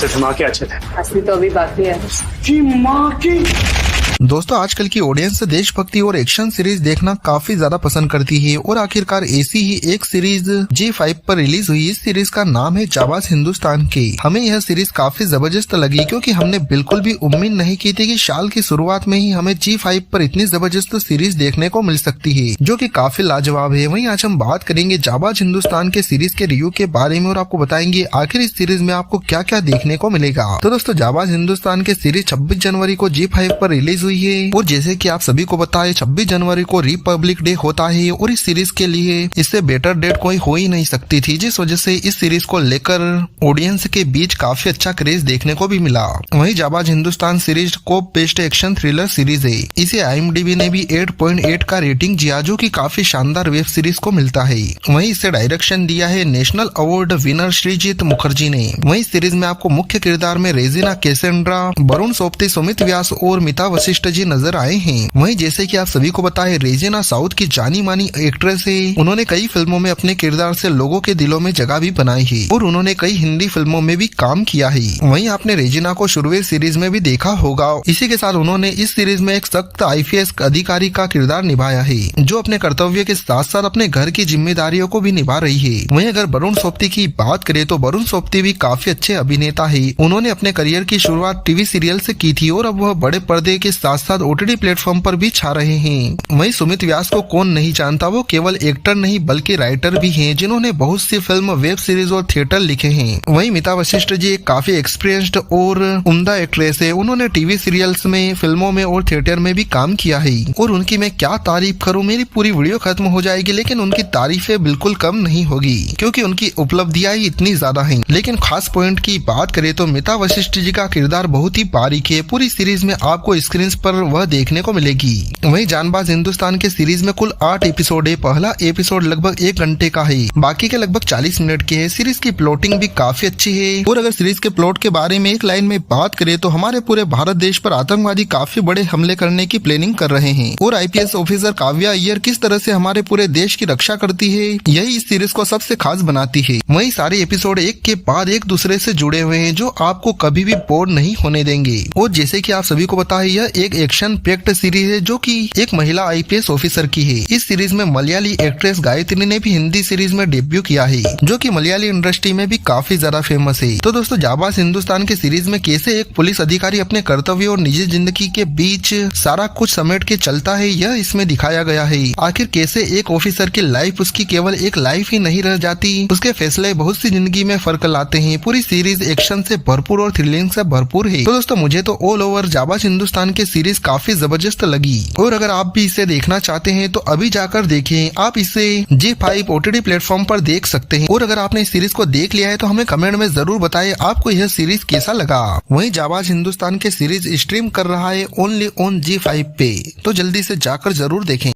आपसे धमाके अच्छे थे। असली तो अभी बाकी है। की माँ की। दोस्तों आजकल की ऑडियंस देशभक्ति और एक्शन सीरीज देखना काफी ज्यादा पसंद करती है और आखिरकार ऐसी ही एक सीरीज G5 पर रिलीज हुई। इस सीरीज का नाम है जाबाज हिंदुस्तान के। हमें यह सीरीज काफी जबरदस्त लगी क्योंकि हमने बिल्कुल भी उम्मीद नहीं की थी कि साल की शुरुआत में ही हमें G5 पर इतनी जबरदस्त सीरीज देखने को मिल सकती है, जो कि काफी लाजवाब है। वहीं आज हम बात करेंगे जाबाज हिंदुस्तान के सीरीज के रिव्यू के बारे में और आपको बताएंगे आखिर इस सीरीज में आपको क्या क्या देखने को मिलेगा। तो दोस्तों जाबाज हिंदुस्तान के सीरीज 26 जनवरी को G5 पर रिलीज हुई है और जैसे कि आप सभी को पता है 26 जनवरी को रिपब्लिक डे होता है और इस सीरीज के लिए इससे बेटर डेट कोई हो ही नहीं सकती थी, जिस वजह से इस सीरीज को लेकर ऑडियंस के बीच काफी अच्छा क्रेज देखने को भी मिला। वहीं जाबाज हिंदुस्तान सीरीज को बेस्ट एक्शन थ्रिलर सीरीज है। इसे IMDb ने भी 8.8 का रेटिंग दिया, जो कि काफी शानदार वेब सीरीज को मिलता है। वहीं इसे डायरेक्शन दिया है national award winner Srijit Mukherji ने। वहीं सीरीज में आपको मुख्य किरदार में रेजिना कैसेंड्रा, वरुण सोपती, सुमित व्यास और मिता वशिष्ठ जी नजर आए हैं। वहीं जैसे कि आप सभी को पता है रेजिना साउथ की जानी मानी एक्ट्रेस है। उन्होंने कई फिल्मों में अपने किरदार से लोगों के दिलों में जगह भी बनाई है और उन्होंने कई हिंदी फिल्मों में भी काम किया है। वहीं आपने रेजिना को शुरुआत सीरीज में भी देखा होगा। इसी के साथ उन्होंने इस सीरीज में एक सख्त IPS अधिकारी का किरदार निभाया है, जो अपने कर्तव्य के साथ साथ अपने घर की जिम्मेदारियों को भी निभा रही है। वहीं अगर वरुण सोपती की बात करें तो वरुण सोपती भी काफी अच्छे अभिनेता है। उन्होंने अपने करियर की शुरुआत टीवी सीरियल से की थी और अब वह बड़े पर्दे के साथ साथ OTT प्लेटफॉर्म पर भी छा रहे हैं। वहीं सुमित व्यास को कौन नहीं जानता, वो केवल एक्टर नहीं बल्कि राइटर भी हैं, जिन्होंने बहुत सी फिल्म, वेब सीरीज और थिएटर लिखे हैं। वहीं मिता वशिष्ठ जी एक काफी एक्सपीरियंस्ड और उम्दा एक्ट्रेस है। उन्होंने टीवी सीरियल्स में, फिल्मों में और थिएटर में भी काम किया है और उनकी मैं क्या तारीफ करूं, मेरी पूरी वीडियो खत्म हो जाएगी, लेकिन उनकी तारीफें बिल्कुल कम नहीं होगी क्योंकि उनकी उपलब्धियां ही इतनी ज्यादा हैं। लेकिन खास पॉइंट की बात करें तो मिता वशिष्ठ जी का किरदार बहुत ही बारीक है। पूरी सीरीज में आपको स्क्रीन पर वह देखने को मिलेगी। वहीं जाबाज हिंदुस्तान के सीरीज में कुल 8 एपिसोड है। पहला एपिसोड लगभग 1 घंटे का है, बाकी के लगभग 40 मिनट के है। सीरीज की प्लॉटिंग भी काफी अच्छी है और अगर सीरीज के प्लॉट के बारे में एक लाइन में बात करें तो हमारे पूरे भारत देश पर आतंकवादी काफी बड़े हमले करने की प्लानिंग कर रहे हैं और IPS ऑफिसर काव्या अय्यर किस तरह से हमारे पूरे देश की रक्षा करती है, यही इस सीरीज को सबसे खास बनाती है। वही सारे एपिसोड एक के बाद एक दूसरे से जुड़े हुए हैं, जो आपको कभी भी बोर नहीं होने देंगे। और जैसे कि आप सभी को पता है यह एक एक्शन पैक्ड सीरीज है, जो कि एक महिला IPS ऑफिसर की है। इस सीरीज में मलयाली एक्ट्रेस गायत्री ने भी हिंदी सीरीज में डेब्यू किया है, जो कि मलयाली इंडस्ट्री में भी काफी ज्यादा फेमस है। तो दोस्तों जाबाज हिंदुस्तान के सीरीज में कैसे एक पुलिस अधिकारी अपने कर्तव्य और निजी जिंदगी के बीच सारा कुछ समेट के चलता है, यह इसमें दिखाया गया है। आखिर कैसे एक ऑफिसर की लाइफ उसकी केवल एक लाइफ ही नहीं रह जाती, उसके फैसले बहुत सी जिंदगी में फर्क लाते हैं। पूरी सीरीज एक्शन से भरपूर और थ्रिलिंग से भरपूर है। तो दोस्तों मुझे तो ऑल ओवर जाबाज हिंदुस्तान की सीरीज काफी जबरदस्त लगी और अगर आप भी इसे देखना चाहते हैं तो अभी जाकर देखें। आप इसे G5 OTT प्लेटफॉर्म पर देख सकते हैं और अगर आपने इस सीरीज को देख लिया है तो हमें कमेंट में जरूर बताएं आपको यह सीरीज कैसा लगा। वहीं जाबाज हिंदुस्तान के सीरीज स्ट्रीम कर रहा है ओनली ऑन G5 पे, तो जल्दी से जाकर जरूर देखें।